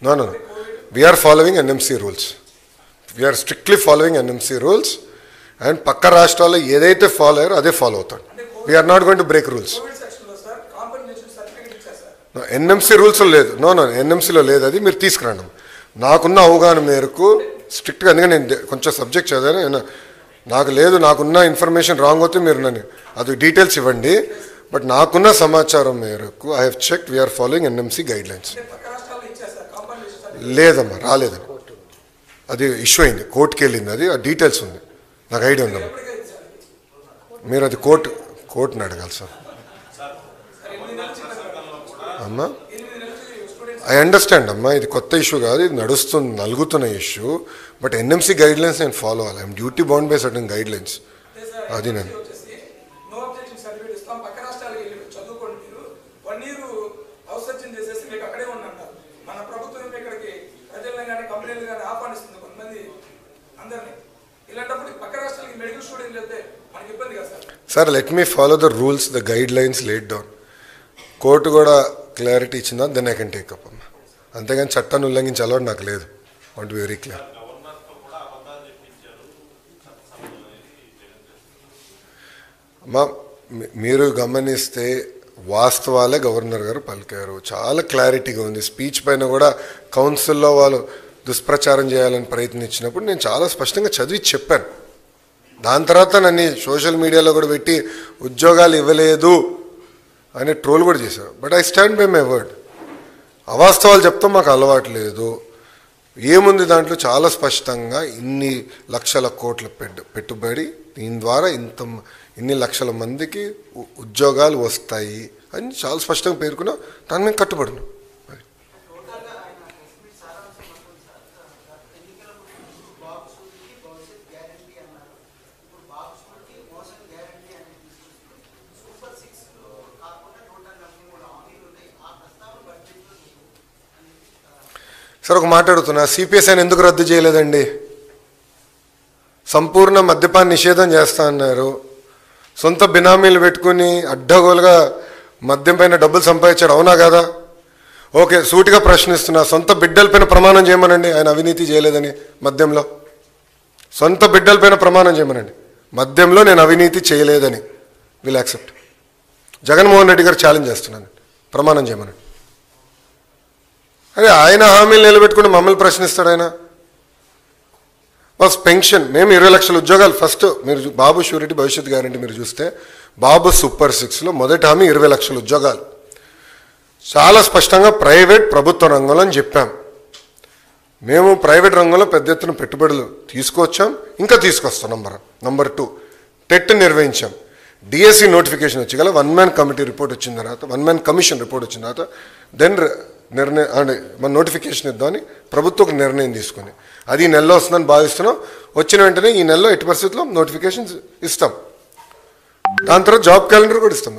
No. We are following NMC rules. We are strictly following NMC rules. And Pakka Rashtralo ఏదైతే follow అయ్యారో అదే follow అవుతాడు. We are not going to break rules. NMC rules లేదు. No, NMCలో లేదు, అది మీరు తీసుకురండి. నాకున్న అవగాహన మేరకు స్ట్రిక్ట్గా, అందుకని నేను కొంచెం సబ్జెక్ట్ చదివాను, నాకు లేదు, నాకున్న ఇన్ఫర్మేషన్ రాంగ్ అవుతే మీరు నన్ను అది డీటెయిల్స్ ఇవ్వండి. బట్ నాకున్న సమాచారం మేరకు I have checked, we are following NMC guidelines. లేదమ్మా, రాలేదని, అది ఇష్యూ అయింది, కోర్టుకి వెళ్ళింది, అది ఆ డీటెయిల్స్ ఉంది, నాకు ఐడియా ఉందమ్మా. మీరు అది కోర్టుని అడగాలి సార్. అమ్మా ఐ అండర్స్టాండ్ అమ్మా, ఇది కొత్త ఇష్యూ కాదు, ఇది నలుగుతున్న issue. But NMC guidelines నేను ఫాలో అవ్వాలి. I'm duty bound by certain guidelines. అది నేను sir, let me follow the rules, the guidelines laid down. Court కూడా క్లారిటీ ఇచ్చిందా, then I can take up అమ్మా. అంతేగాని చట్టాన్ని ఉల్లంఘించే అలవాటు నాకు లేదు. Want be very clear. అమ్మా మీరు గమనిస్తే వాస్తవాలే గవర్నర్ గారు పలికారు, చాలా క్లారిటీగా ఉంది. స్పీచ్ పైన కూడా కౌన్సిల్లో వాళ్ళు దుష్ప్రచారం చేయాలని ప్రయత్నించినప్పుడు నేను చాలా స్పష్టంగా చదివి చెప్పాను. దాని తర్వాత నన్ను సోషల్ మీడియాలో కూడా పెట్టి ఉద్యోగాలు ఇవ్వలేదు అని ట్రోల్ కూడా చేశారు. But I stand by my word. అవాస్తవాలు చెప్తాం మాకు అలవాటు లేదు. ఏముంది దాంట్లో, చాలా స్పష్టంగా ఇన్ని లక్షల కోట్ల పెట్టుబడి, దీని ద్వారా ఇన్ని లక్షల మందికి ఉద్యోగాలు వస్తాయి అని చాలా స్పష్టంగా పేర్కొన్నా. దాని మీద కట్టుబడినా. సార్ ఒక మాట అడుగుతున్నా, సిపిఎస్ఐని ఎందుకు రద్దు చేయలేదండి? సంపూర్ణ మద్యపాన నిషేధం చేస్తా అన్నారు. సొంత బినామీలు పెట్టుకుని అడ్డగోలుగా మద్యం పైన డబ్బులు సంపాదించాడు, అవునా కదా? ఓకే, సూటిగా ప్రశ్నిస్తున్నా, సొంత బిడ్డలపైన ప్రమాణం చేయమనండి ఆయన అవినీతి చేయలేదని. మద్యంలో సొంత బిడ్డలపైన ప్రమాణం చేయమనండి, మద్యంలో నేను అవినీతి చేయలేదని. Will accept. జగన్మోహన్ రెడ్డి గారు ఛాలెంజ్ చేస్తున్నాను, ప్రమాణం చేయమనండి. అదే ఆయన హామీలు నిలబెట్టుకుని మమ్మల్ని ప్రశ్నిస్తాడు ఆయన. బస్ పెన్షన్, మేము 20 లక్షల ఉద్యోగాలు ఫస్ట్, మీరు బాబు షూరిటీ భవిష్యత్ గ్యారంటీ మీరు చూస్తే బాబు సూపర్ 6లో మొదటి హామీ 20 లక్షల ఉద్యోగాలు. చాలా స్పష్టంగా ప్రైవేట్ ప్రభుత్వ రంగంలో అని చెప్పాం. మేము ప్రైవేట్ రంగంలో పెద్ద ఎత్తున పెట్టుబడులు తీసుకొచ్చాం, ఇంకా తీసుకొస్తాం. నంబర్ 2 టెట్ నిర్వహించాం. డిఎస్సి నోటిఫికేషన్ వచ్చి గల 1 మ్యాన్ కమిటీ రిపోర్ట్ వచ్చిన తర్వాత, 1 మ్యాన్ కమిషన్ రిపోర్ట్ వచ్చిన తర్వాత దెన్ నిర్ణయం అంటే మన నోటిఫికేషన్ ఇద్దామని ప్రభుత్వం ఒక నిర్ణయం తీసుకుని, అది ఈ నెలలో వస్తుందని భావిస్తున్నాం. వచ్చిన వెంటనే ఈ నెలలో ఎట్టి పరిస్థితుల్లో నోటిఫికేషన్స్ ఇస్తాం. దాని తర్వాత జాబ్ క్యాలెండర్ కూడా ఇస్తాం.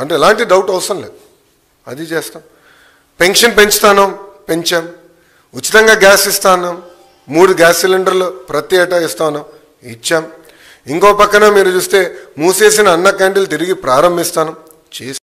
అంటే ఎలాంటి డౌట్ అవసరం లేదు, అది చేస్తాం. పెన్షన్ పెంచాం. ఉచితంగా గ్యాస్ ఇస్తా ఉన్నాం. 3 గ్యాస్ సిలిండర్లు ప్రతి ఏటా ఇస్తా ఉన్నాం, ఇచ్చాం. ఇంకో పక్కన మీరు చూస్తే మూసేసిన అన్న క్యాంటీన్లు తిరిగి ప్రారంభిస్తాను చేసి